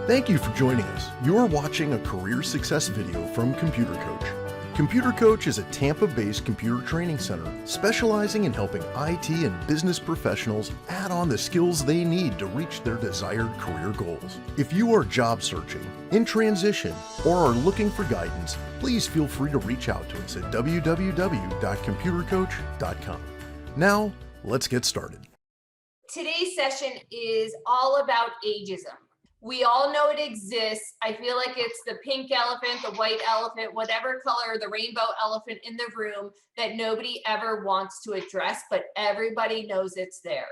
Thank you for joining us. You're watching a career success video from Computer Coach. Computer Coach is a Tampa-based computer training center specializing in helping IT and business professionals add on the skills they need to reach their desired career goals. If you are job searching, in transition, or are looking for guidance, please feel free to reach out to us at www.computercoach.com. Now, let's get started. Today's session is all about ageism. We all know it exists. I feel like it's the pink elephant, the white elephant, whatever color, the rainbow elephant in the room that nobody ever wants to address, but everybody knows it's there.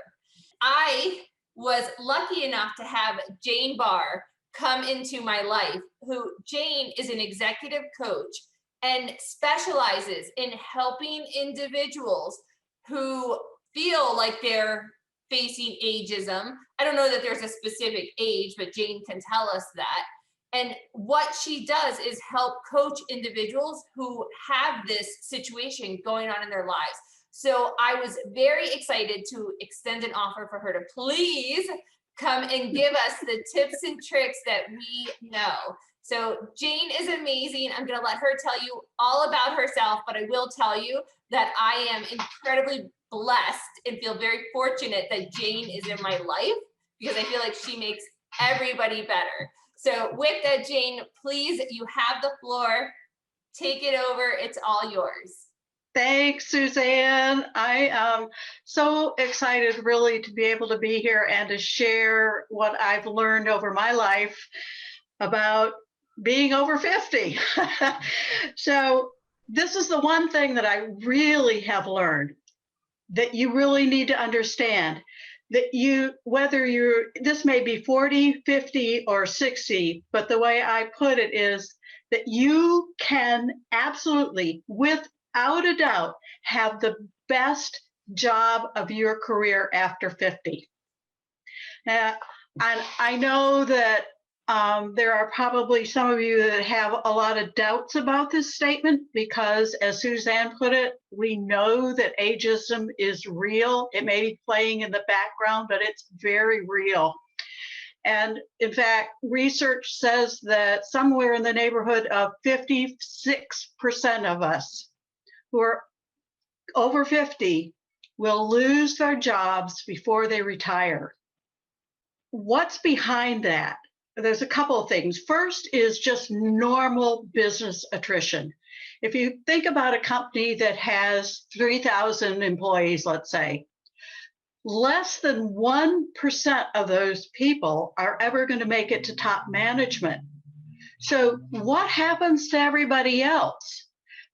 I was lucky enough to have Jane Barr come into my life, who Jane is an executive coach and specializes in helping individuals who feel like they're facing ageism. I don't know that there's a specific age, but Jane can tell us that. And what she does is help coach individuals who have this situation going on in their lives. So I was very excited to extend an offer for her to please come and give us the tips and tricks that we know. So Jane is amazing. I'm going to let her tell you all about herself, but I will tell you that I am incredibly blessed and feel very fortunate that Jane is in my life, because I feel like she makes everybody better. So with that, Jane, please, you have the floor. Take it over. It's all yours. Thanks, Suzanne. I am so excited really to be able to be here and to share what I've learned over my life about being over 50. So this is the one thing that I really have learned, that you really need to understand, that this may be 40, 50, or 60, but the way I put it is that you can absolutely, without a doubt, have the best job of your career after 50. And I know that there are probably some of you that have a lot of doubts about this statement because, as Suzanne put it, we know that ageism is real. It may be playing in the background, but it's very real. And in fact, research says that somewhere in the neighborhood of 56% of us who are over 50 will lose their jobs before they retire. What's behind that? There's a couple of things. First is just normal business attrition. If you think about a company that has 3,000 employees, let's say, less than 1% of those people are ever going to make it to top management. So what happens to everybody else?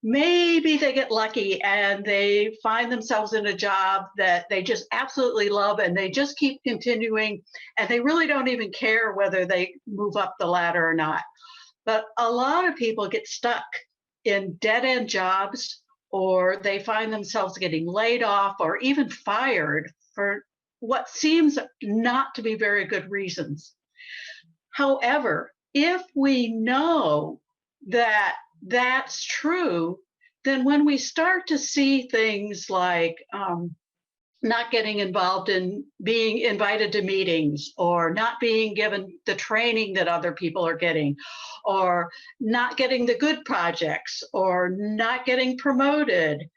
Maybe they get lucky and they find themselves in a job that they just absolutely love and they just keep continuing and they really don't even care whether they move up the ladder or not. But a lot of people get stuck in dead-end jobs, or they find themselves getting laid off or even fired for what seems not to be very good reasons. However, if we know that that's true, then when we start to see things like not getting involved in being invited to meetings, or not being given the training that other people are getting, or not getting the good projects, or not getting promoted,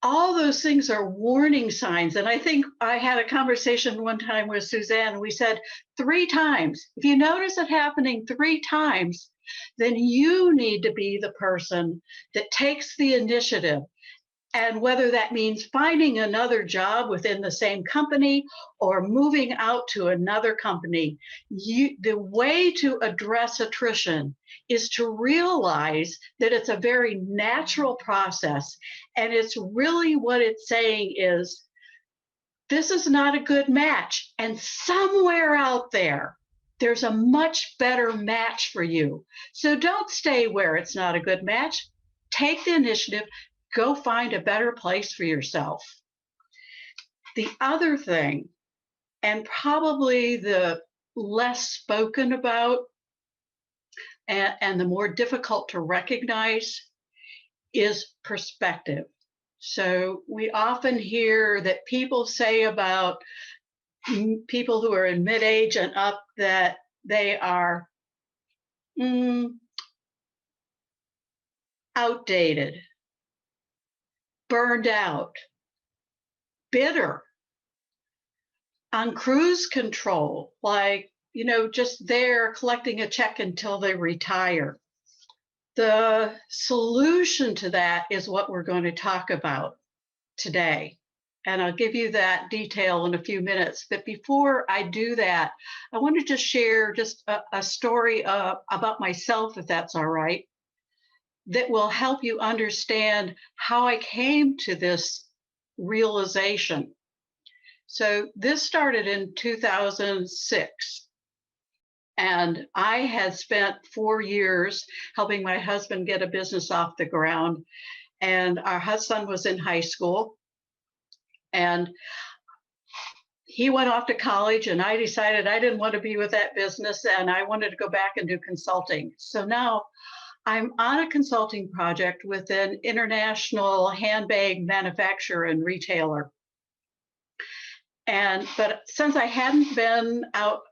all those things are warning signs. And I think I had a conversation one time with Suzanne. We said 3 times. If you notice it happening 3 times, then you need to be the person that takes the initiative. And whether that means finding another job within the same company or moving out to another company, the way to address attrition is to realize that it's a very natural process. And it's really what it's saying is, this is not a good match. And somewhere out there, there's a much better match for you. So don't stay where it's not a good match. Take the initiative. Go find a better place for yourself. The other thing, and probably the less spoken about and the more difficult to recognize, is perspective. So we often hear that people say about people who are in mid-age and up that They are outdated, burned out, bitter, on cruise control, like, just there collecting a check until they retire. The solution to that is what we're going to talk about today. And I'll give you that detail in a few minutes. But before I do that, I want to just share just a story about myself, if that's all right, that will help you understand how I came to this realization. So this started in 2006. And I had spent 4 years helping my husband get a business off the ground. And our son was in high school. And he went off to college, and I decided I didn't want to be with that business, and I wanted to go back and do consulting. So now I'm on a consulting project with an international handbag manufacturer and retailer. But since I hadn't been out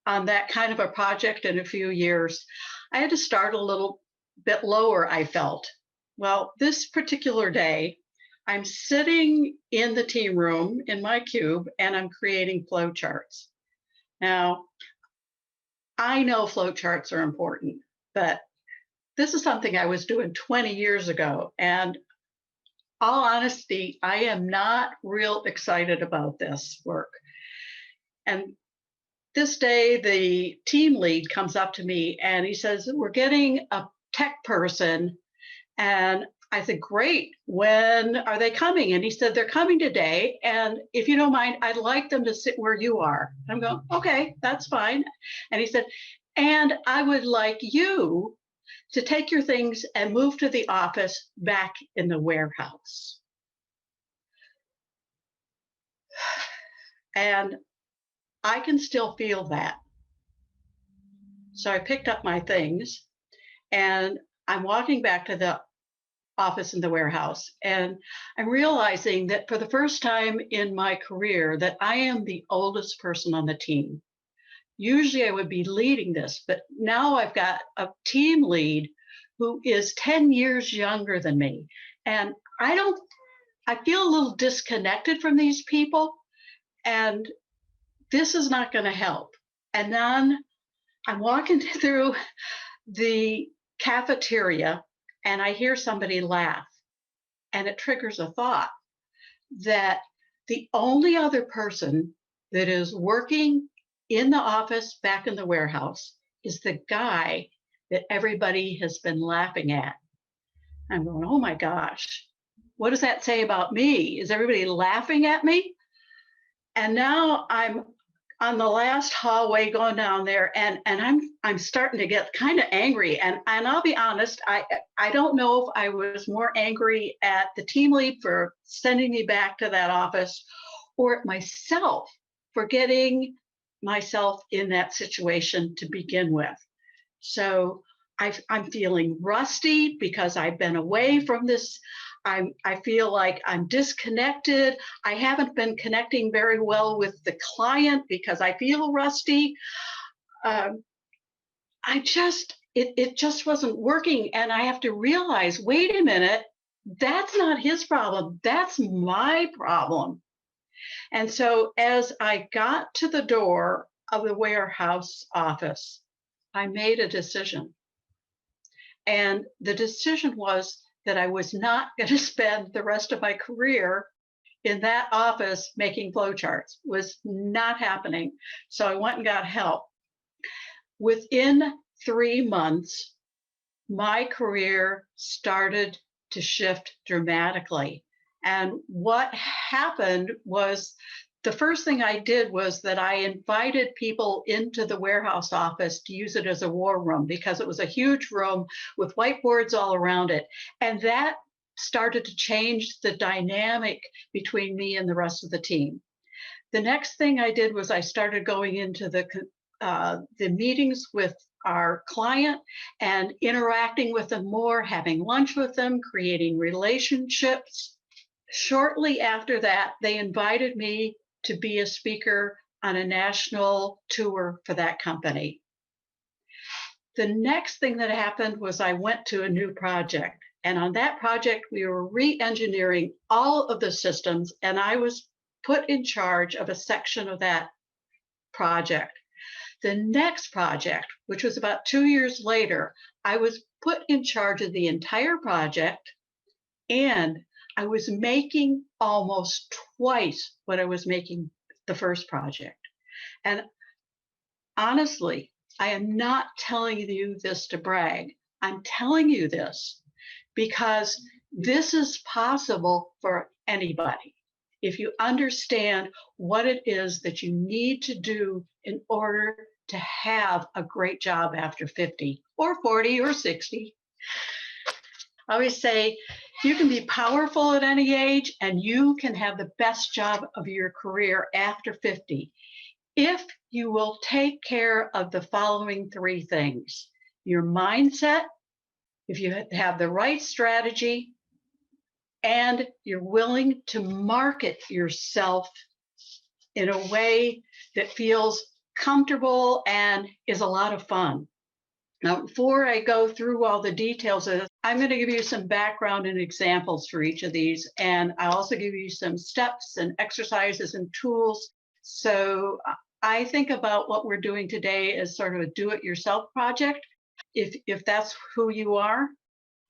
on that kind of a project in a few years, I had to start a little bit lower, I felt. Well, this particular day, I'm sitting in the team room in my cube, and I'm creating flow charts. Now, I know flow charts are important, but this is something I was doing 20 years ago. And all honesty, I am not real excited about this work. And this day, the team lead comes up to me and he says, "We're getting a tech person." And I said, "Great. When are they coming?" And he said, "They're coming today. And if you don't mind, I'd like them to sit where you are." I'm going, "Okay, that's fine." And he said, "And I would like you to take your things and move to the office back in the warehouse." And I can still feel that. So I picked up my things and I'm walking back to the office in the warehouse. And I'm realizing that for the first time in my career that I am the oldest person on the team. Usually I would be leading this, but now I've got a team lead who is 10 years younger than me. And I feel a little disconnected from these people, and this is not going to help. And then I'm walking through the cafeteria and I hear somebody laugh, and it triggers a thought that the only other person that is working in the office back in the warehouse is the guy that everybody has been laughing at. I'm going, "Oh my gosh, what does that say about me? Is everybody laughing at me?" And now I'm on the last hallway going down there, and I'm starting to get kind of angry. And I'll be honest, I don't know if I was more angry at the team lead for sending me back to that office, or at myself for getting myself in that situation to begin with. So I'm feeling rusty because I've been away from this. I feel like I'm disconnected. I haven't been connecting very well with the client because I feel rusty. It just wasn't working. And I have to realize, wait a minute, that's not his problem. That's my problem. And so as I got to the door of the warehouse office, I made a decision. And the decision was that I was not going to spend the rest of my career in that office making flowcharts. Was not happening. So I went and got help. Within 3 months, my career started to shift dramatically. And what happened was, the first thing I did was that I invited people into the warehouse office to use it as a war room, because it was a huge room with whiteboards all around it. And that started to change the dynamic between me and the rest of the team. The next thing I did was I started going into the meetings with our client and interacting with them more, having lunch with them, creating relationships. Shortly after that, they invited me to be a speaker on a national tour for that company. The next thing that happened was I went to a new project. And on that project, we were re-engineering all of the systems, and I was put in charge of a section of that project. The next project, which was about 2 years later, I was put in charge of the entire project, and I was making almost twice what I was making the first project. And honestly, I am not telling you this to brag. I'm telling you this because this is possible for anybody. If you understand what it is that you need to do in order to have a great job after 50 or 40 or 60. I always say you can be powerful at any age and you can have the best job of your career after 50 if you will take care of the following 3 things: your mindset, if you have the right strategy, and you're willing to market yourself in a way that feels comfortable and is a lot of fun. Now, before I go through all the details of this, I'm going to give you some background and examples for each of these. And I'll also give you some steps and exercises and tools. So I think about what we're doing today as sort of a do-it-yourself project, if that's who you are.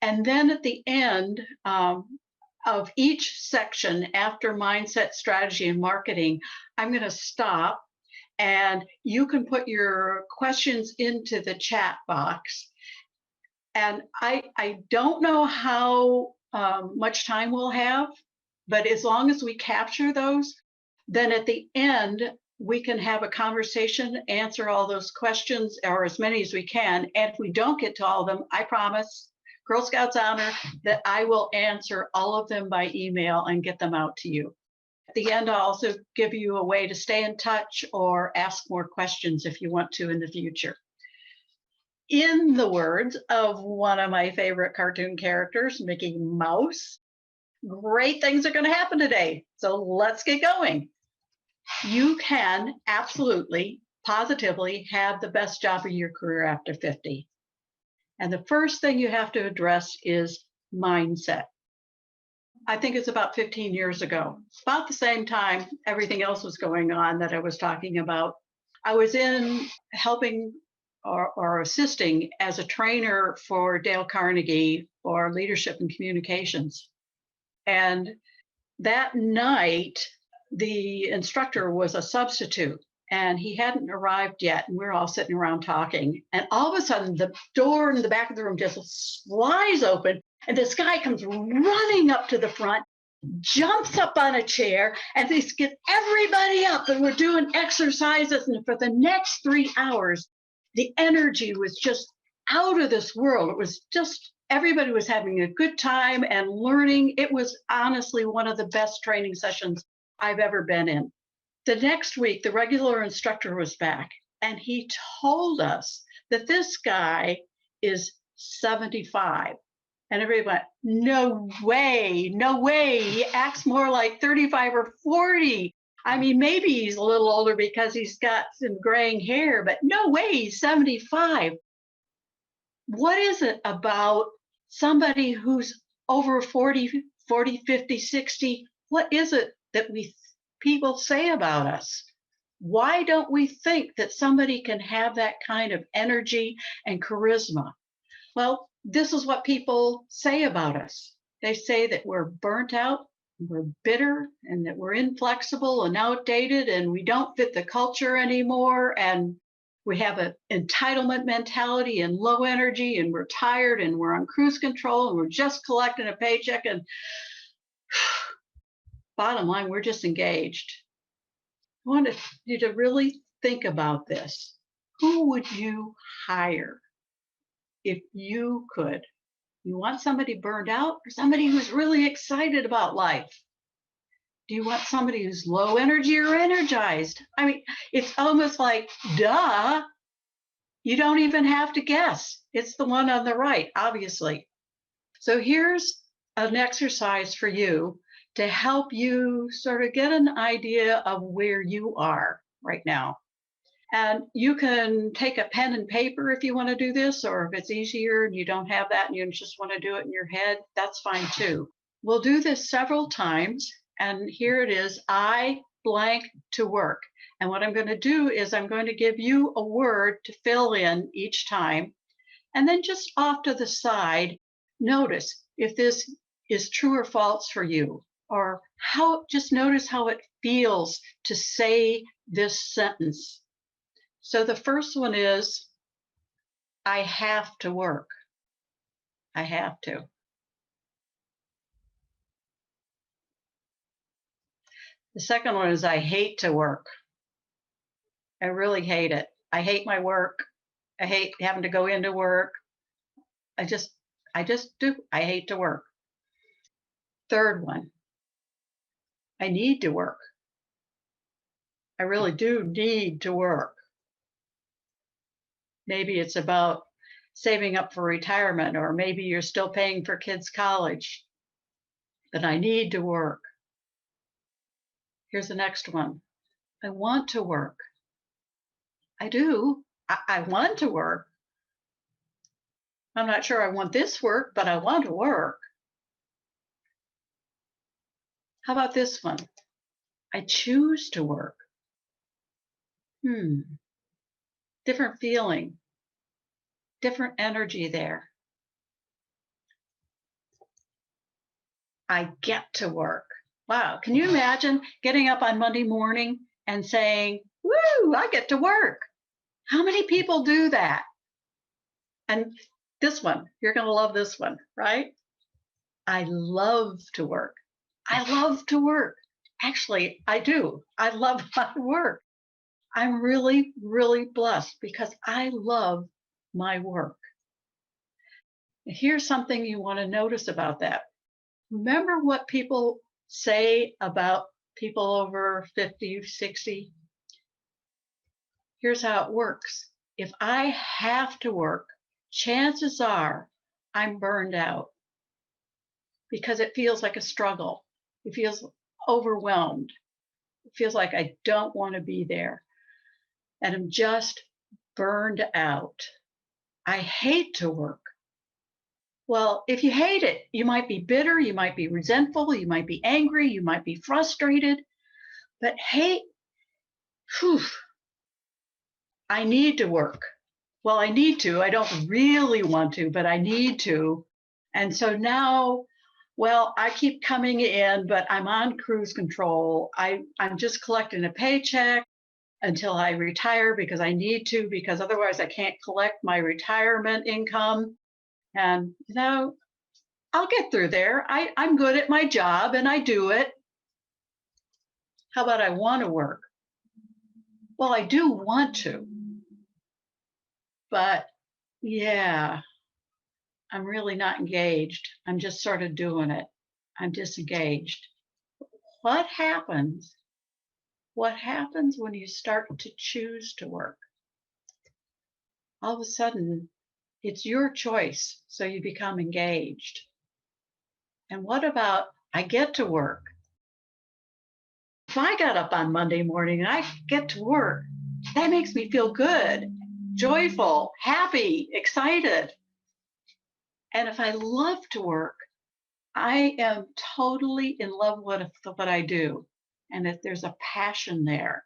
And then at the end of each section, after mindset, strategy, and marketing, I'm going to stop and you can put your questions into the chat box. And I don't know how much time we'll have, but as long as we capture those, then at the end, we can have a conversation, answer all those questions, or as many as we can. And if we don't get to all of them, I promise, Girl Scouts honor, that I will answer all of them by email and get them out to you. At the end, I'll also give you a way to stay in touch or ask more questions if you want to in the future. In the words of one of my favorite cartoon characters, Mickey Mouse, great things are going to happen today. So let's get going. You can absolutely, positively have the best job of your career after 50. And the first thing you have to address is mindset. I think it's about 15 years ago, about the same time everything else was going on that I was talking about. I was in helping or assisting as a trainer for Dale Carnegie for leadership and communications. And that night, the instructor was a substitute and he hadn't arrived yet. And we were all sitting around talking. And all of a sudden, the door in the back of the room just flies open. And this guy comes running up to the front, jumps up on a chair, and they get everybody up. And we're doing exercises. And for the next 3 hours, the energy was just out of this world. It was just, everybody was having a good time and learning. It was honestly one of the best training sessions I've ever been in. The next week, the regular instructor was back, and he told us that this guy is 75. And everybody went, no way, no way. He acts more like 35 or 40. I mean, maybe he's a little older because he's got some graying hair, but no way, he's 75. What is it about somebody who's over 40, 50, 60? What is it that people say about us? Why don't we think that somebody can have that kind of energy and charisma? Well, this is what people say about us. They say that we're burnt out, we're bitter, and that we're inflexible and outdated, and we don't fit the culture anymore, and we have an entitlement mentality and low energy, and we're tired, and we're on cruise control, and we're just collecting a paycheck, and bottom line, we're disengaged. I want you to really think about this. Who would you hire if you could? You want somebody burned out or somebody who's really excited about life? Do you want somebody who's low energy or energized? I mean, it's almost like, duh. You don't even have to guess. It's the one on the right, obviously. So here's an exercise for you to help you sort of get an idea of where you are. right now. And you can take a pen and paper if you want to do this, or if it's easier and you don't have that and you just want to do it in your head, that's fine too. We'll do this several times. And here it is, I blank to work. And what I'm going to do is I'm going to give you a word to fill in each time. And then just off to the side, notice if this is true or false for you, or just notice how it feels to say this sentence. So the first one is, I have to work. I have to. The second one is, I hate to work. I really hate it. I hate my work. I hate having to go into work. I just do. I hate to work. Third one, I need to work. I really do need to work. Maybe it's about saving up for retirement, or maybe you're still paying for kids' college. But I need to work. Here's the next one. I want to work. I do. I want to work. I'm not sure I want this work, but I want to work. How about this one? I choose to work. Different feeling, different energy there. I get to work. Wow, can you imagine getting up on Monday morning and saying, woo, I get to work? How many people do that? And this one, you're going to love this one, right? I love to work. I love to work. Actually, I do. I love my work. I'm really, really blessed because I love my work. Here's something you want to notice about that. Remember what people say about people over 50, 60? Here's how it works. If I have to work, chances are I'm burned out because it feels like a struggle. It feels overwhelmed. It feels like I don't want to be there. And I'm just burned out. I hate to work. Well, if you hate it, you might be bitter, you might be resentful, you might be angry, you might be frustrated. But hate, I need to work. Well, I need to. I don't really want to, but I need to. And so now, well, I keep coming in, but I'm on cruise control. I'm just collecting a paycheck until I retire because I need to, because otherwise I can't collect my retirement income. And, I'll get through there. I'm good at my job and I do it. How about I want to work? Well, I do want to, but yeah, I'm really not engaged. I'm just sort of doing it. I'm disengaged. What happens? What happens when you start to choose to work? All of a sudden, it's your choice, so you become engaged. And what about, I get to work? If I got up on Monday morning and I get to work, that makes me feel good, joyful, happy, excited. And if I love to work, I am totally in love with what I do. And if there's a passion there.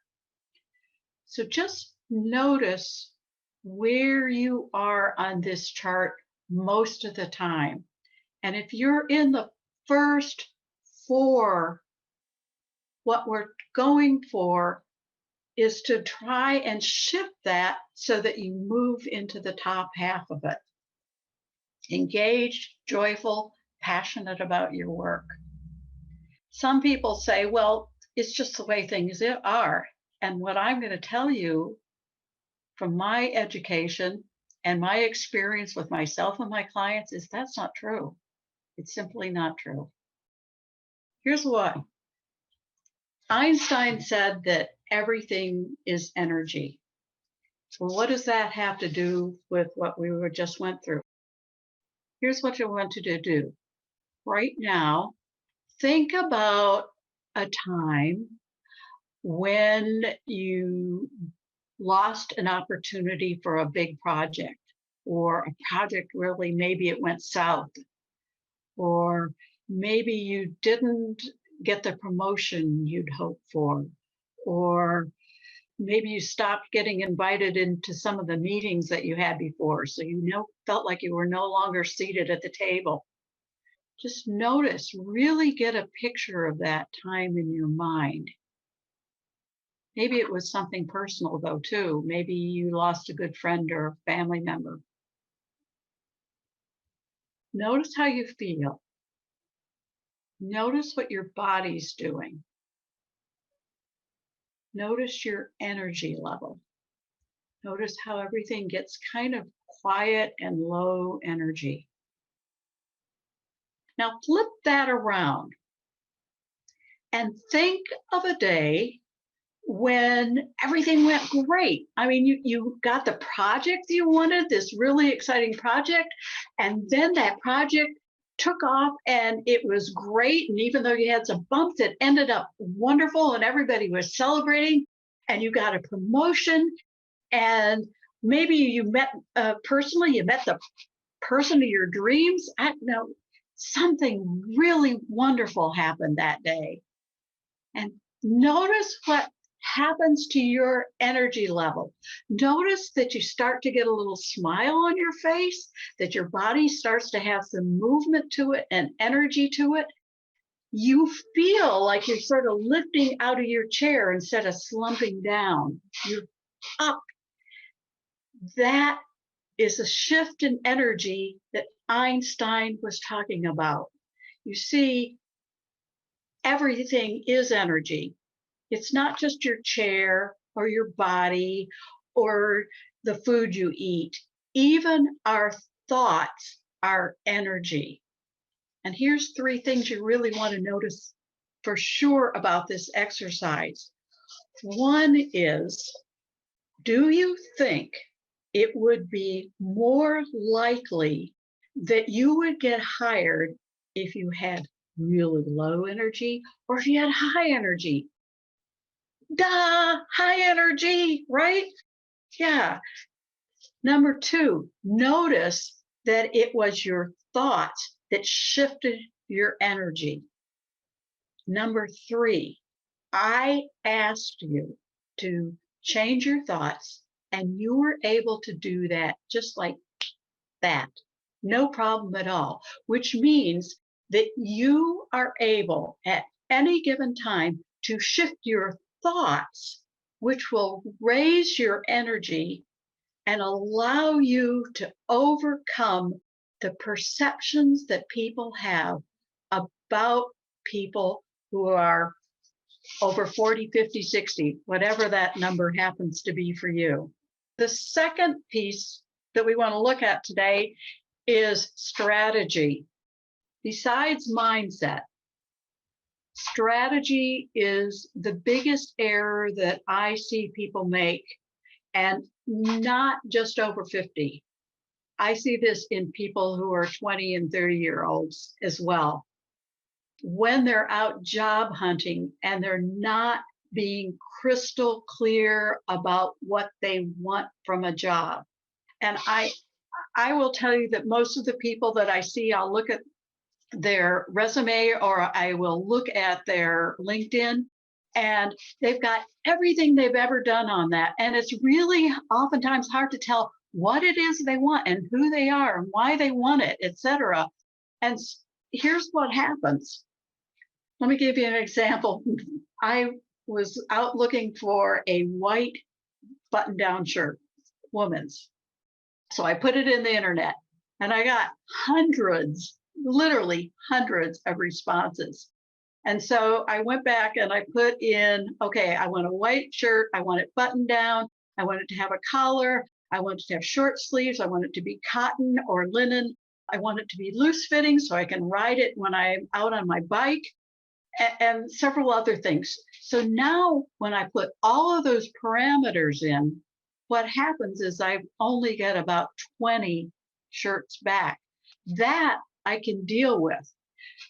So just notice where you are on this chart most of the time. And if you're in the first 4, what we're going for is to try and shift that so that you move into the top half of it. Engaged, joyful, passionate about your work. Some people say, well, it's just the way things are. And what I'm going to tell you from my education and my experience with myself and my clients is that's not true. It's simply not true. Here's why. Einstein said that everything is energy. Well, what does that have to do with what we just went through? Here's what I want you to do. Right now, think about a time when you lost an opportunity for a big project, or a project really, maybe it went south, or maybe you didn't get the promotion you'd hoped for, or maybe you stopped getting invited into some of the meetings that you had before, so felt like you were no longer seated at the table. Just notice, really get a picture of that time in your mind. Maybe it was something personal, though, too. Maybe you lost a good friend or a family member. Notice how you feel. Notice what your body's doing. Notice your energy level. Notice how everything gets kind of quiet and low energy. Now flip that around and think of a day when everything went great. I mean, you got the project you wanted, this really exciting project, and then that project took off and it was great. And even though you had some bumps, it ended up wonderful and everybody was celebrating, and you got a promotion, and maybe you met personally, you met the person of your dreams. I don't know, something really wonderful happened that day. And notice what happens to your energy level. Notice that you start to get a little smile on your face, that your body starts to have some movement to it and energy to it. You feel like you're sort of lifting out of your chair instead of slumping down. You're up. That is a shift in energy that Einstein was talking about. You see, everything is energy. It's not just your chair or your body or the food you eat. Even our thoughts are energy. And here's 3 things you really want to notice for sure about this exercise. One is, do you think it would be more likely that you would get hired if you had really low energy or if you had high energy? Duh, high energy, right? Yeah. Number 2, notice that it was your thoughts that shifted your energy. Number 3, I asked you to change your thoughts, and you were able to do that just like that. No problem at all, which means that you are able at any given time to shift your thoughts, which will raise your energy and allow you to overcome the perceptions that people have about people who are over 40, 50, 60, whatever that number happens to be for you. The second piece that we want to look at today is strategy. Besides mindset, strategy is the biggest error that I see people make, and not just over 50. I see this in people who are 20 and 30-year-olds as well. When they're out job hunting and they're not being crystal clear about what they want from a job. And I will tell you that most of the people that I see, I'll look at their resume or I will look at their LinkedIn, and they've got everything they've ever done on that. And it's really oftentimes hard to tell what it is they want and who they are and why they want it, etc. And here's what happens. Let me give you an example. I was out looking for a white button-down shirt, woman's. So I put it in the internet and I got hundreds, literally hundreds of responses. And so I went back and I put in, okay, I want a white shirt, I want it buttoned down, I want it to have a collar, I want it to have short sleeves, I want it to be cotton or linen, I want it to be loose fitting so I can ride it when I'm out on my bike, and several other things. So now when I put all of those parameters in, what happens is I only get about 20 shirts back. That I can deal with.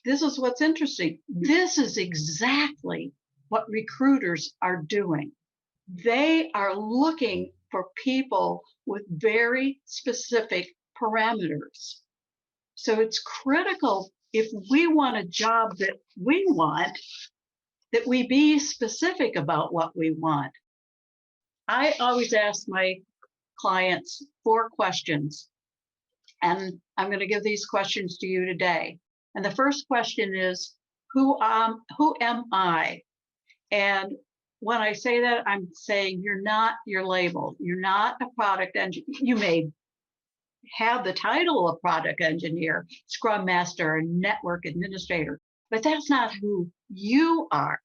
This is what's interesting. This is exactly what recruiters are doing. They are looking for people with very specific parameters. So it's critical, if we want a job that we want, that we be specific about what we want. I always ask my clients 4 questions, and I'm going to give these questions to you today. And the first question is, who am I? And when I say that, I'm saying you're not your label. You're not a product engineer. You may have the title of product engineer, scrum master, and network administrator, but that's not who you are.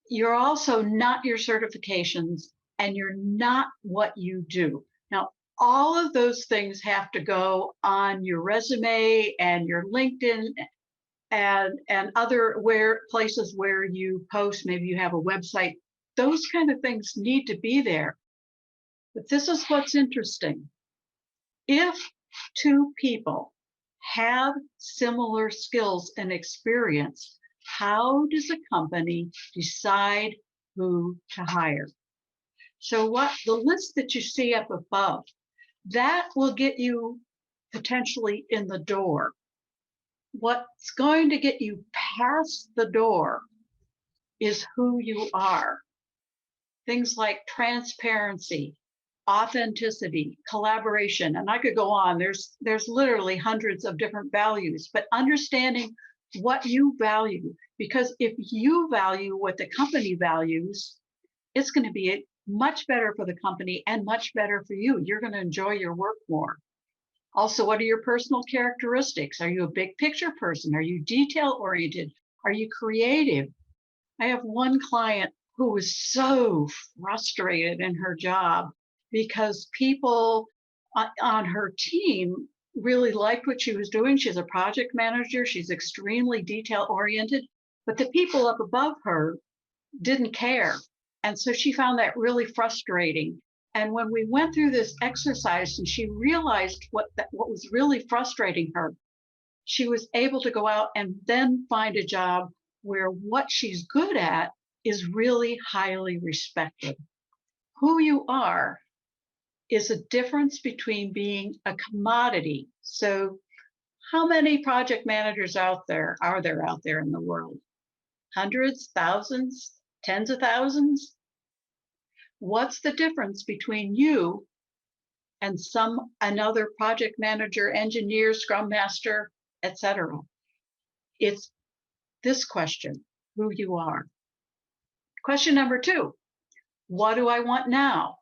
You're also not your certifications, and you're not what you do. Now, all of those things have to go on your resume and your LinkedIn and other places where you post. Maybe you have a website. Those kind of things need to be there. But this is what's interesting. If 2 people have similar skills and experience, how does a company decide who to hire? So what the list that you see up above, that will get you potentially in the door. What's going to get you past the door is who you are. Things like transparency, authenticity, collaboration, and I could go on. There's literally hundreds of different values, but understanding what you value, because if you value what the company values, it's going to be much better for the company and much better for you. You're going to enjoy your work more. Also, what are your personal characteristics? Are you a big picture person? Are you detail oriented? Are you creative? I have one client who was so frustrated in her job because people on her team really liked what she was doing. She's a project manager. She's extremely detail oriented, but the people up above her didn't care. And so she found that really frustrating. And when we went through this exercise and she realized what was really frustrating her, she was able to go out and then find a job where what she's good at is really highly respected. Who you are is a difference between being a commodity. So how many project managers are there out there in the world? Hundreds, thousands, tens of thousands? What's the difference between you and another project manager, engineer, scrum master, etc.? It's this question, who you are. Question number 2, what do I want now?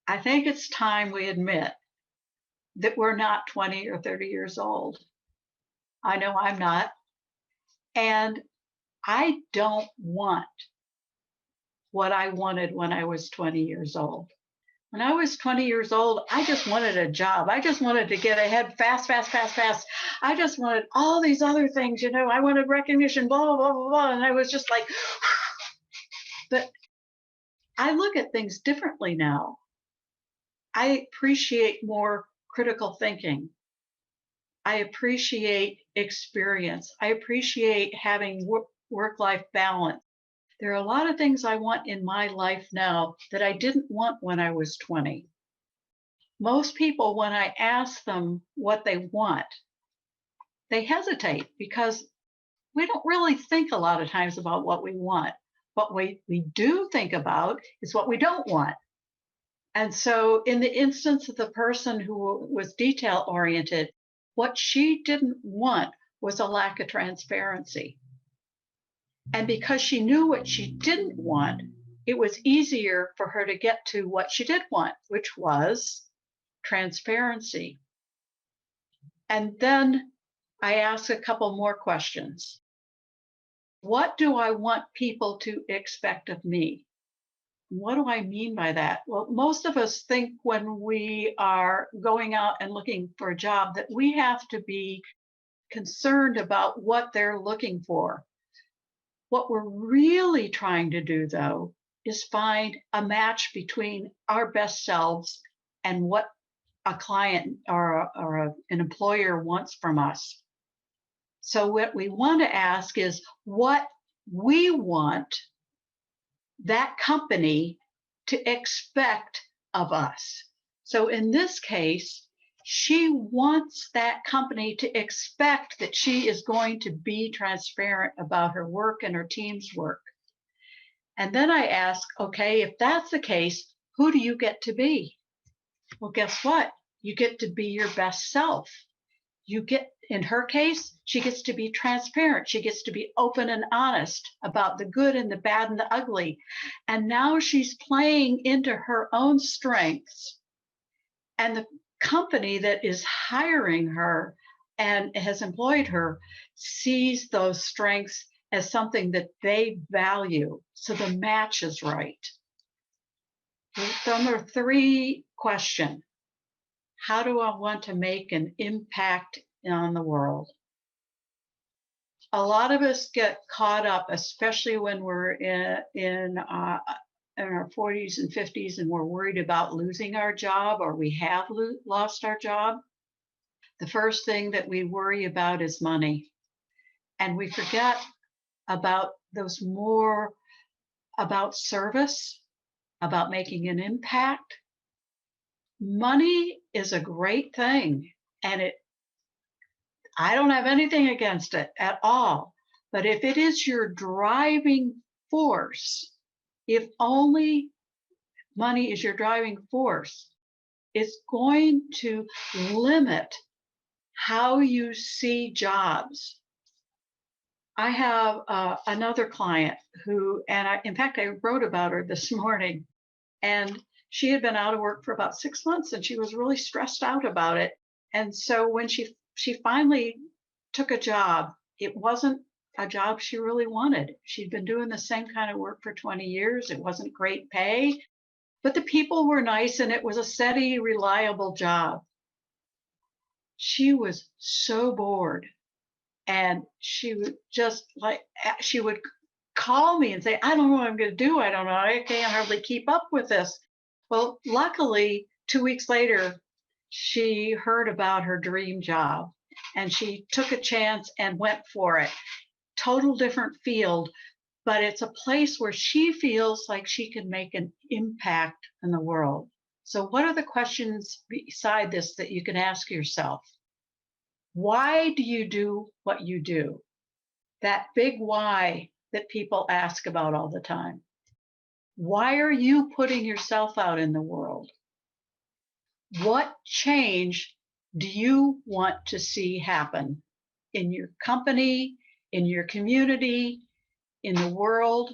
I think it's time we admit that we're not 20 or 30 years old. I know I'm not. And I don't want what I wanted when I was 20 years old. When I was 20 years old, I just wanted a job. I just wanted to get ahead fast. I just wanted all these other things, I wanted recognition, blah, blah, blah, blah, blah. And I was just like, but I look at things differently now. I appreciate more critical thinking. I appreciate experience. I appreciate having work-life balance. There are a lot of things I want in my life now that I didn't want when I was 20. Most people, when I ask them what they want, they hesitate because we don't really think a lot of times about what we want. What we do think about is what we don't want. And so in the instance of the person who was detail oriented, what she didn't want was a lack of transparency. And because she knew what she didn't want, it was easier for her to get to what she did want, which was transparency. And then I asked a couple more questions. What do I want people to expect of me? What do I mean by that? Well, most of us think when we are going out and looking for a job that we have to be concerned about what they're looking for. What we're really trying to do, though, is find a match between our best selves and what a client or an employer wants from us. So what we want to ask is, what we want that company to expect of us. So in this case, she wants that company to expect that she is going to be transparent about her work and her team's work. And then I ask, okay, if that's the case, who do you get to be? Well, guess what? You get to be your best self. You get, in her case, she gets to be transparent. She gets to be open and honest about the good and the bad and the ugly. And now she's playing into her own strengths. And the company that is hiring her and has employed her sees those strengths as something that they value. So the match is right. Number 3 question: how do I want to make an impact on the world? A lot of us get caught up, especially when we're in our 40s and 50s and we're worried about losing our job, or we have lost our job. The first thing that we worry about is money. And we forget about those more about service, about making an impact. Money is a great thing, and I don't have anything against it at all. But if it is your driving force, if only money is your driving force, it's going to limit how you see jobs. I have another client who, in fact, I wrote about her this morning, and she had been out of work for about 6 months, and she was really stressed out about it. And so when she finally took a job, it wasn't a job she really wanted. She'd been doing the same kind of work for 20 years. It wasn't great pay, but the people were nice, and it was a steady, reliable job. She was so bored, and she would she would call me and say, I don't know what I'm going to do. I don't know. I can't hardly keep up with this. Well, luckily, 2 weeks later, she heard about her dream job, and she took a chance and went for it. Total different field, but it's a place where she feels like she can make an impact in the world. So what are the questions beside this that you can ask yourself? Why do you do what you do? That big why that people ask about all the time. Why are you putting yourself out in the world? What change do you want to see happen in your company, in your community, in the world?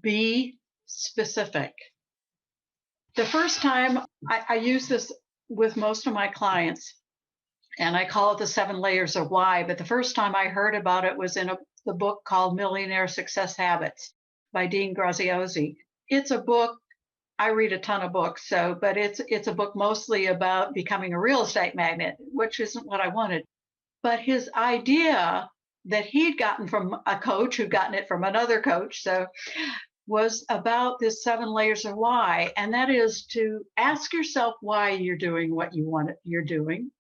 Be specific. The first time I use this with most of my clients, and I call it the 7 layers of why, but the first time I heard about it was in the book called Millionaire Success Habits by Dean Graziosi. It's a book, I read a ton of books, but it's a book mostly about becoming a real estate magnate, which isn't what I wanted. But his idea that he'd gotten from a coach who'd gotten it from another coach, was about this 7 layers of why. And that is to ask yourself why you're doing what you're doing.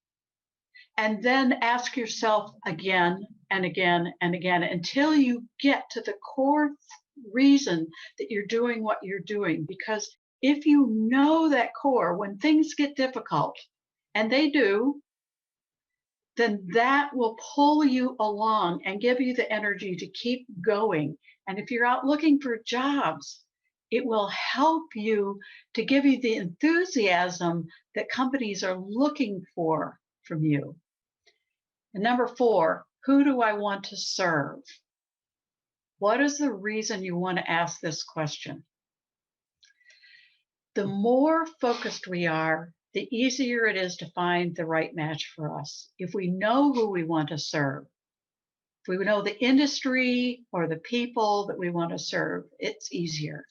And then ask yourself again and again and again until you get to the core reason that you're doing what you're doing. Because if you know that core, when things get difficult, and they do, then that will pull you along and give you the energy to keep going. And if you're out looking for jobs, it will help you to give you the enthusiasm that companies are looking for from you. And number 4, who do I want to serve? What is the reason you want to ask this question? The more focused we are, the easier it is to find the right match for us. If we know who we want to serve, if we know the industry or the people that we want to serve, it's easier.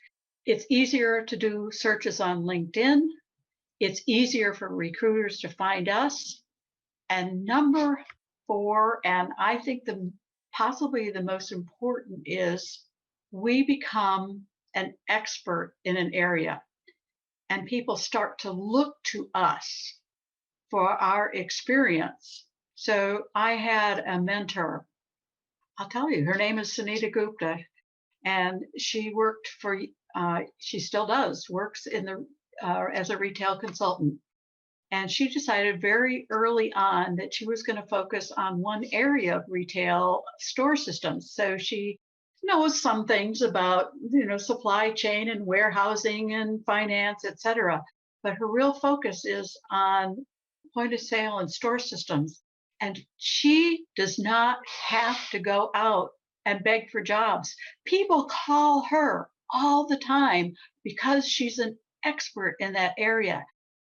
It's easier to do searches on LinkedIn. It's easier for recruiters to find us. And number 4, and I think possibly the most important, is we become an expert in an area, and people start to look to us for our experience. So I had a mentor I'll tell you, her name is Sunita Gupta, and she worked for, she still does, works in the as a retail consultant. And she decided very early on that she was going to focus on one area of retail store systems. So she knows some things about, supply chain and warehousing and finance, et cetera. But her real focus is on point of sale and store systems. And she does not have to go out and beg for jobs. People call her all the time because she's an expert in that area.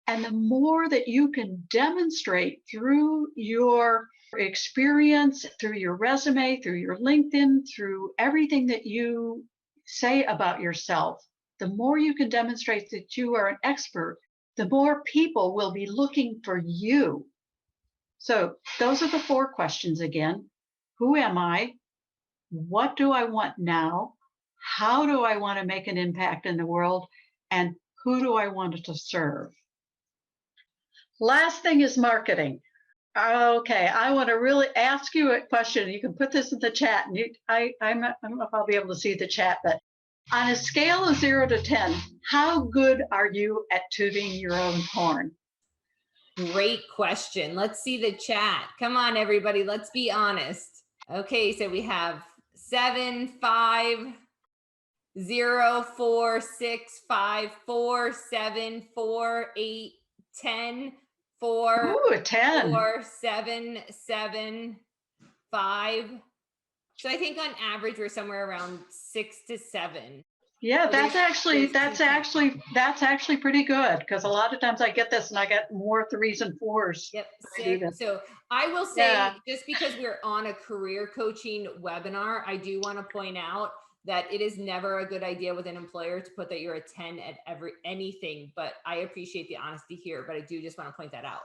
And the more that you can demonstrate through your experience, through your resume, through your LinkedIn, through everything that you say about yourself, the more you can demonstrate that you are an expert, the more people will be looking for you. So those are the 4 questions again. Who am I? What do I want now? How do I want to make an impact in the world? And who do I want to serve? Last thing is marketing. Okay, I want to really ask you a question. You can put this in the chat. And I don't know if I'll be able to see the chat, but on a scale of 0 to 10, how good are you at tooting your own horn? Great question. Let's see the chat. Come on, everybody. Let's be honest. Okay, so we have 7, 5, 0, 4, 6, 5, 4, 7, 4, 8, 10, 4, Ooh, 10. 4, 7, 7, 5. So I think on average we're somewhere around 6 to 7. Yeah, So that's actually pretty good, because a lot of times I get this and I get more 3s and 4s. Yep, when I do 6. this. So I will say, Yeah. just because we're on a career coaching webinar, I do want to point out that it is never a good idea with an employer to put that you're a 10 at anything, but I appreciate the honesty here, but I do just want to point that out.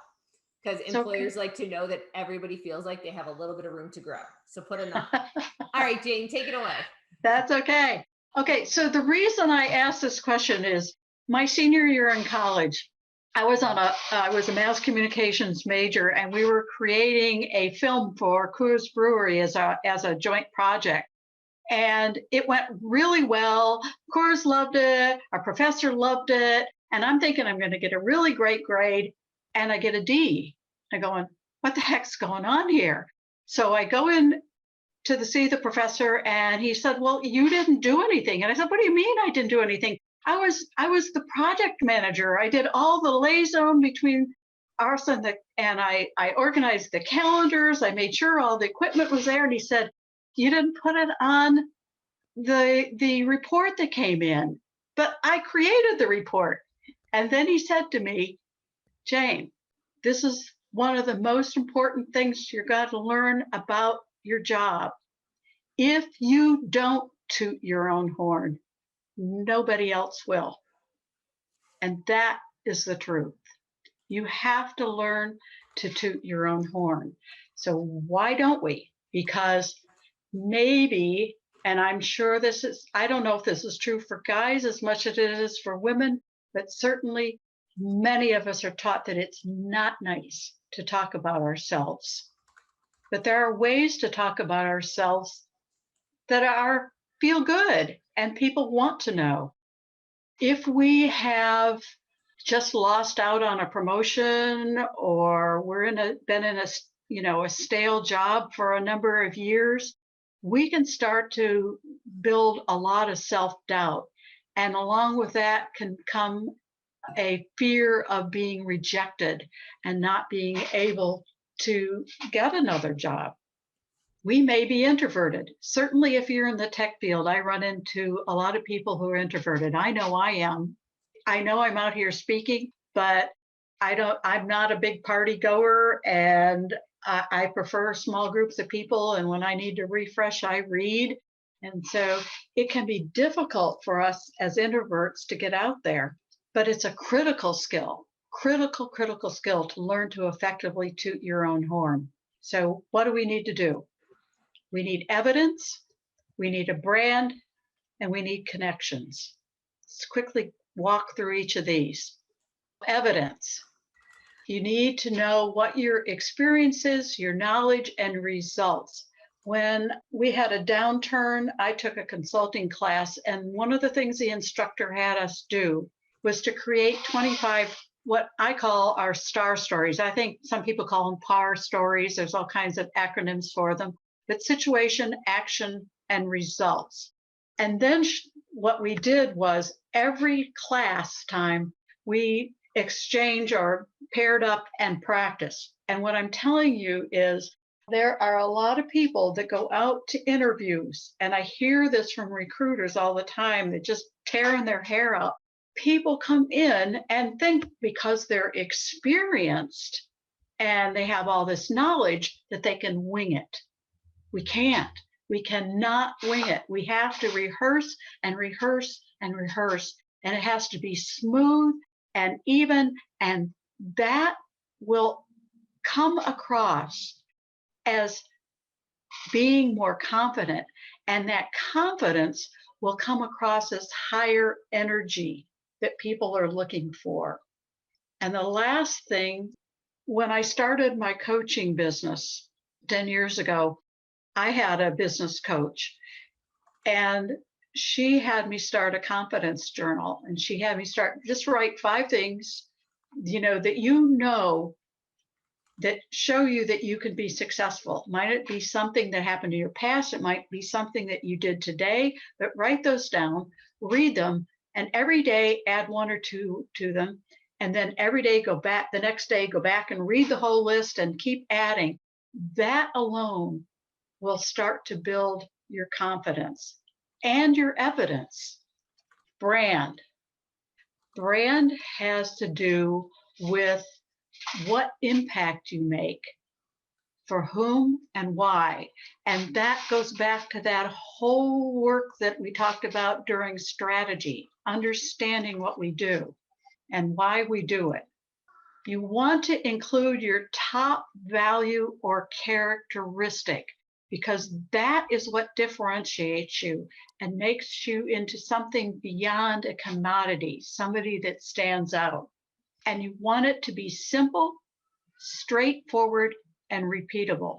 Because employers like to know that everybody feels like they have a little bit of room to grow. So put a 9. All right, Jane, take it away. That's okay. Okay, so the reason I asked this question is my senior year in college, I was a mass communications major, and we were creating a film for Coors Brewery as a joint project. And it went really well. Coors loved it, our professor loved it, and I'm thinking I'm going to get a really great grade, and I get a D. I'm going, what the heck's going on here? So I go in to see the professor, and he said, well, you didn't do anything. And I said, what do you mean I didn't do anything? I was the project manager. I did all the liaison between us and I organized the calendars. I made sure all the equipment was there. And he said, you didn't put it on the report that came in, but I created the report. And then he said to me, Jane, this is one of the most important things you're going to learn about your job. If you don't toot your own horn, nobody else will. And that is the truth. You have to learn to toot your own horn. So why don't we? Because maybe, and I'm sure I don't know if this is true for guys as much as it is for women, but certainly many of us are taught that it's not nice to talk about ourselves. But there are ways to talk about ourselves that feel good and people want to know. If we have just lost out on a promotion, or been in a stale job for a number of years, we can start to build a lot of self-doubt. And along with that can come a fear of being rejected and not being able to get another job. We may be introverted. Certainly if you're in the tech field, I run into a lot of people who are introverted. I know I am. I know I'm out here speaking, but I'm not a big party goer, and I prefer small groups of people. And when I need to refresh, I read. And so it can be difficult for us as introverts to get out there, but it's a critical skill to learn to effectively toot your own horn. So what do we need to do? We need evidence, we need a brand, and we need connections. Let's quickly walk through each of these. Evidence. You need to know what your experience is, your knowledge, and results. When we had a downturn, I took a consulting class, and one of the things the instructor had us do was to create 25 what I call our STAR stories. I think some people call them PAR stories. There's all kinds of acronyms for them, but situation, action, and results. And then what we did was every class time we exchange or paired up and practice. And what I'm telling you is there are a lot of people that go out to interviews, and I hear this from recruiters all the time that just tearing their hair out. People come in and think because they're experienced and they have all this knowledge that they can wing it. We can't. We cannot wing it. We have to rehearse and rehearse and rehearse, and it has to be smooth and even, and that will come across as being more confident, and that confidence will come across as higher energy that people are looking for. And the last thing, when I started my coaching business 10 years ago, I had a business coach, and she had me start a confidence journal, and she had me just write 5 things, that show you that you can be successful. Might it be something that happened in your past? It might be something that you did today, but write those down, read them, and every day add 1 or 2 to them. And then every day the next day, go back and read the whole list and keep adding. That alone will start to build your confidence and your evidence. Brand. Brand has to do with what impact you make, for whom and why. And that goes back to that whole work that we talked about during strategy, understanding what we do and why we do it. You want to include your top value or characteristic, because that is what differentiates you and makes you into something beyond a commodity, somebody that stands out. And you want it to be simple, straightforward, and repeatable.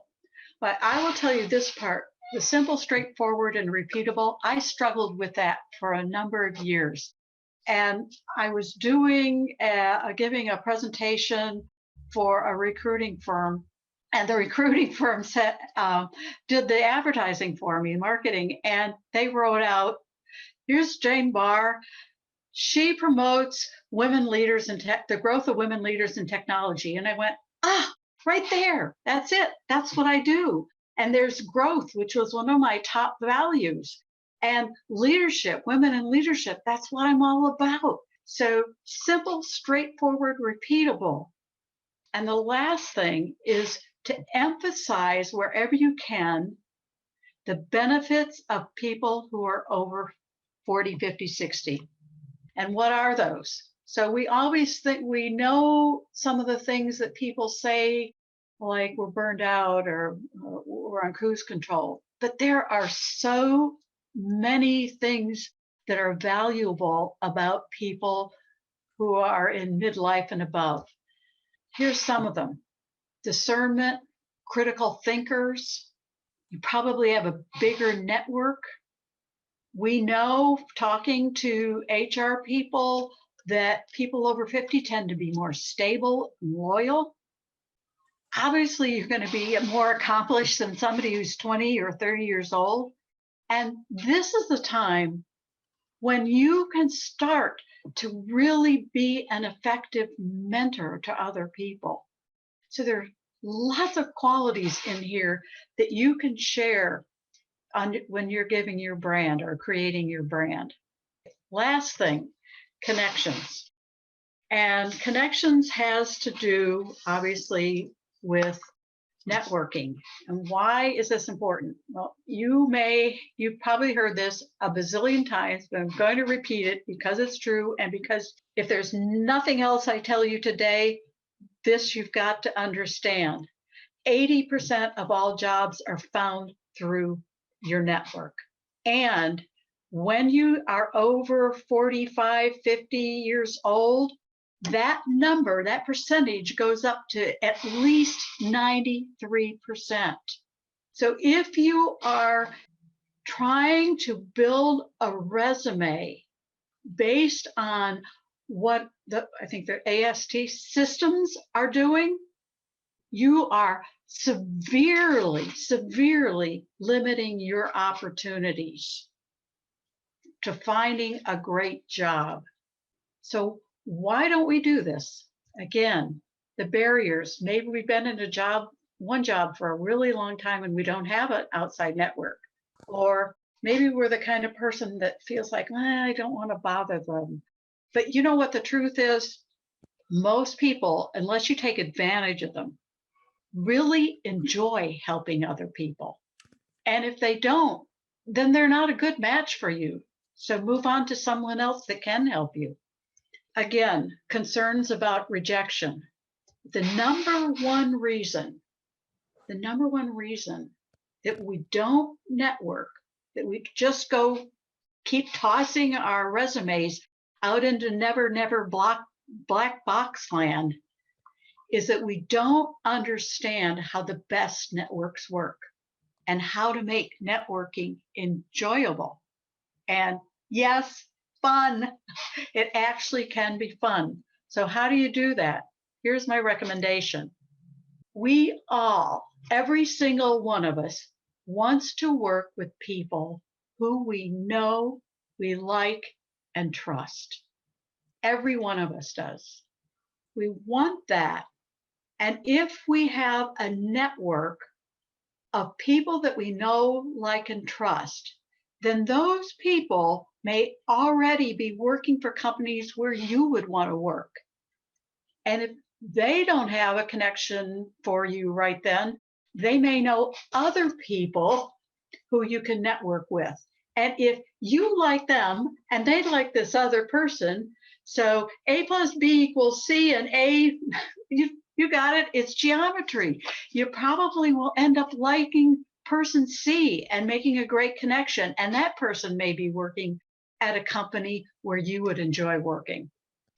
But I will tell you this part, the simple, straightforward, and repeatable, I struggled with that for a number of years. And I was giving a presentation for a recruiting firm, and the recruiting firm did the advertising for me, marketing, and they wrote out, here's Jane Barr. She promotes women leaders in the growth of women leaders in technology. And I went, right there. That's it. That's what I do. And there's growth, which was one of my top values. And leadership, women in leadership, that's what I'm all about. So simple, straightforward, repeatable. And the last thing is to emphasize wherever you can the benefits of people who are over 40, 50, 60. And what are those? So we always think we know some of the things that people say, like we're burned out or we're on cruise control, but there are so many things that are valuable about people who are in midlife and above. Here's some of them: discernment, critical thinkers. You probably have a bigger network. We know, talking to HR people, that people over 50 tend to be more stable, loyal. Obviously, you're going to be more accomplished than somebody who's 20 or 30 years old. And this is the time when you can start to really be an effective mentor to other people. So there are lots of qualities in here that you can share when you're giving your brand or creating your brand. Last thing, connections. And connections has to do, obviously, with networking. And why is this important? Well, you've probably heard this a bazillion times, but I'm going to repeat it because it's true. And because if there's nothing else I tell you today, this you've got to understand. 80% of all jobs are found through your network. And when you are over 45, 50 years old, that number, that percentage goes up to at least 93%. So if you are trying to build a resume based on what I think the AST systems are doing, you are severely, severely limiting your opportunities to finding a great job. So why don't we do this? Again, the barriers. Maybe we've been in one job for a really long time and we don't have an outside network. Or maybe we're the kind of person that feels like, I don't want to bother them. But you know what the truth is? Most people, unless you take advantage of them, really enjoy helping other people. And if they don't, then they're not a good match for you. So move on to someone else that can help you. Again, concerns about rejection. The number one reason that we don't network, that we just go keep tossing our resumes out into never black box land, is that we don't understand how the best networks work and how to make networking enjoyable. And yes, fun. It actually can be fun. So how do you do that? Here's my recommendation. We all, every single one of us, wants to work with people who we know, we like, and trust. Every one of us does. We want that. And if we have a network of people that we know, like, and trust, then those people may already be working for companies where you would want to work. And if they don't have a connection for you right then, they may know other people who you can network with. And if you like them and they like this other person, so A plus B equals C, and A, you got it, it's geometry. You probably will end up liking person C and making a great connection. And that person may be working at a company where you would enjoy working.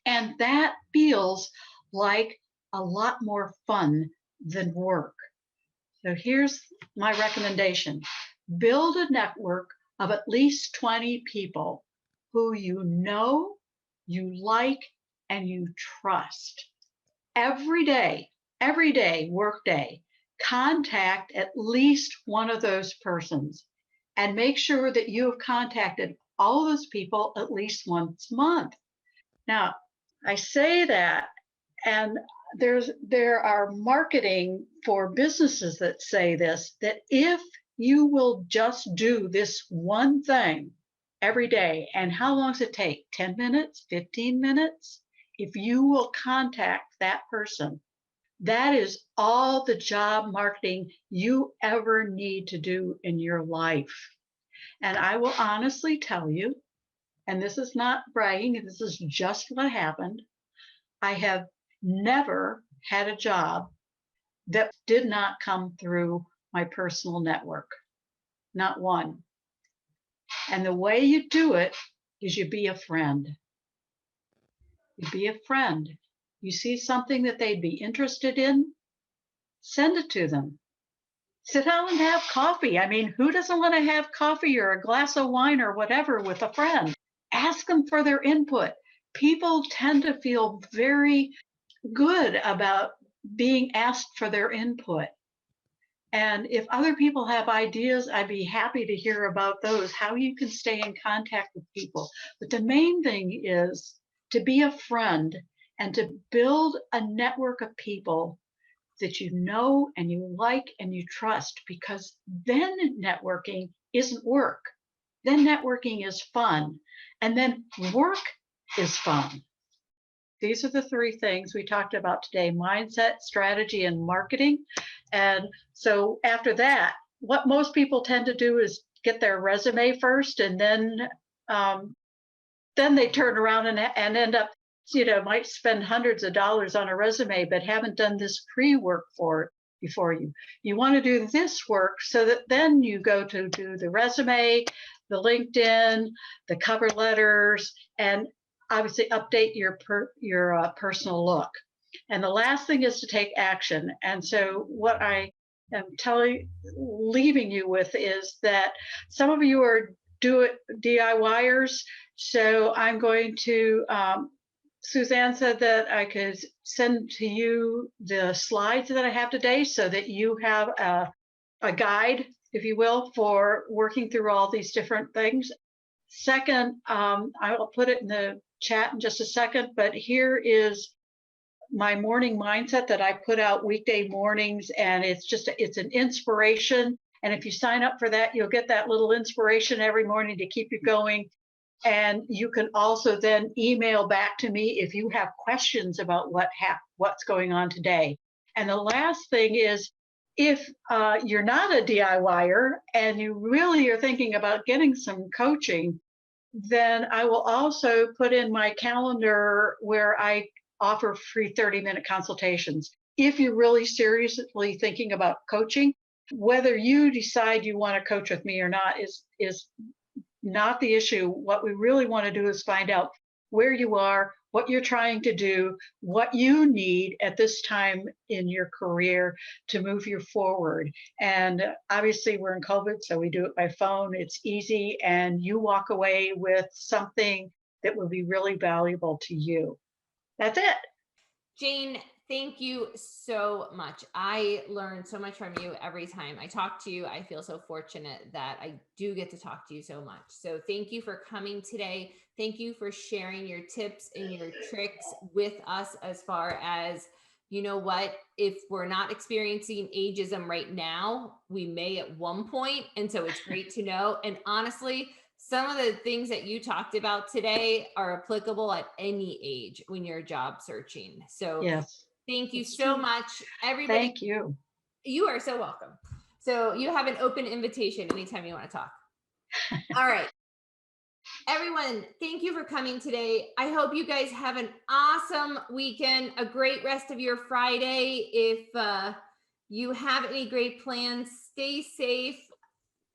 And that feels like a lot more fun than work. So here's my recommendation. Build a network of at least 20 people who you know, you like, and you trust. Every day, work day, contact at least one of those persons and make sure that you have contacted all those people at least once a month. Now, I say that, and there are marketing for businesses that say this, that if you will just do this one thing every day, and how long does it take? 10 minutes, 15 minutes? If you will contact that person, that is all the job marketing you ever need to do in your life. And I will honestly tell you, and this is not bragging, this is just what happened, I have never had a job that did not come through my personal network. Not one. And the way you do it is you be a friend. You be a friend. You see something that they'd be interested in, send it to them. Sit down and have coffee. I mean, who doesn't want to have coffee or a glass of wine or whatever with a friend? Ask them for their input. People tend to feel very good about being asked for their input. And if other people have ideas, I'd be happy to hear about those, how you can stay in contact with people. But the main thing is to be a friend and to build a network of people that you know and you like and you trust, because then networking isn't work. Then networking is fun. And then work is fun. These are the three things we talked about today: mindset, strategy, and marketing. And so after that, what most people tend to do is get their resume first, and then they turn around and end up, might spend hundreds of dollars on a resume, but haven't done this pre-work for it before you. You want to do this work so that then you go to do the resume, the LinkedIn, the cover letters, and obviously update your personal look. And the last thing is to take action. And so what I am leaving you with is that some of you are do it DIYers. So I'm going to, Suzanne said that I could send to you the slides that I have today so that you have a guide, if you will, for working through all these different things. Second, I will put it in the chat in just a second, but here is my morning mindset that I put out weekday mornings, and it's an inspiration. And if you sign up for that, you'll get that little inspiration every morning to keep you going. And you can also then email back to me if you have questions about what's going on today. And the last thing is, if you're not a DIYer and you really are thinking about getting some coaching, then I will also put in my calendar where I offer free 30-minute consultations. If you're really seriously thinking about coaching, whether you decide you want to coach with me or not is not the issue. What we really want to do is find out where you are, what you're trying to do, what you need at this time in your career to move you forward. And obviously we're in COVID, so we do it by phone. It's easy, and you walk away with something that will be really valuable to you. That's it. Jane, thank you so much. I learn so much from you every time I talk to you. I feel so fortunate that I do get to talk to you so much. So thank you for coming today. Thank you for sharing your tips and your tricks with us as far as, you know what, if we're not experiencing ageism right now, we may at one point. And so it's great to know. And honestly, some of the things that you talked about today are applicable at any age when you're job searching. So yes, thank you so much, everybody. Thank you. You are so welcome. So you have an open invitation anytime you want to talk. All right. Everyone, thank you for coming today. I hope you guys have an awesome weekend, a great rest of your Friday. If you have any great plans, stay safe.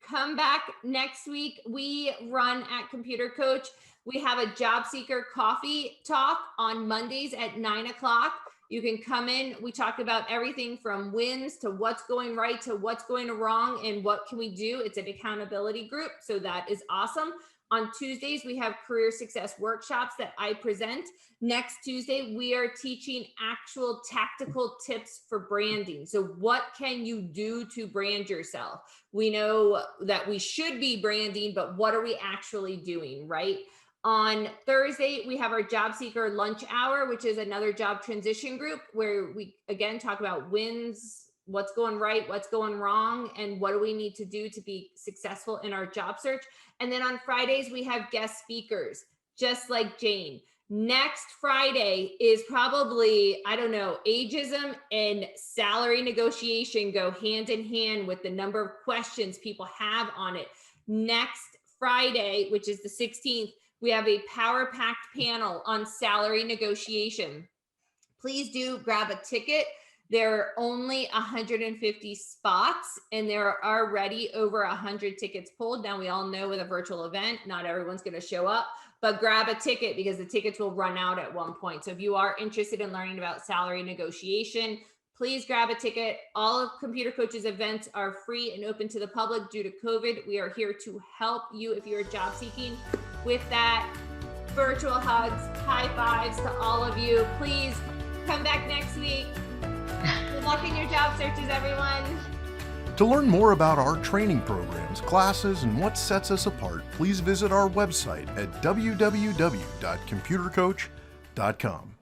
Come back next week. We run at Computer Coach. We have a job seeker coffee talk on Mondays at 9 o'clock. You can come in. We talk about everything from wins to what's going right to what's going wrong and what can we do. It's an accountability group, so that is awesome. On Tuesdays, we have career success workshops that I present. Next Tuesday, we are teaching actual tactical tips for branding. So what can you do to brand yourself? We know that we should be branding, but what are we actually doing, right? On Thursday, we have our job seeker lunch hour, which is another job transition group where we, again, talk about wins, what's going right, what's going wrong, and what do we need to do to be successful in our job search. And then on Fridays, we have guest speakers, just like Jane. Next Friday is probably, I don't know, ageism and salary negotiation go hand in hand with the number of questions people have on it. Next Friday, which is the 16th, we have a power-packed panel on salary negotiation. Please do grab a ticket. There are only 150 spots, and there are already over 100 tickets pulled. Now, we all know with a virtual event, not everyone's going to show up, but grab a ticket because the tickets will run out at one point. So if you are interested in learning about salary negotiation, please grab a ticket. All of Computer Coach's events are free and open to the public due to COVID. We are here to help you if you're job seeking. With that, virtual hugs, high fives to all of you. Please come back next week. Good luck in your job searches, everyone. To learn more about our training programs, classes, and what sets us apart, please visit our website at www.computercoach.com.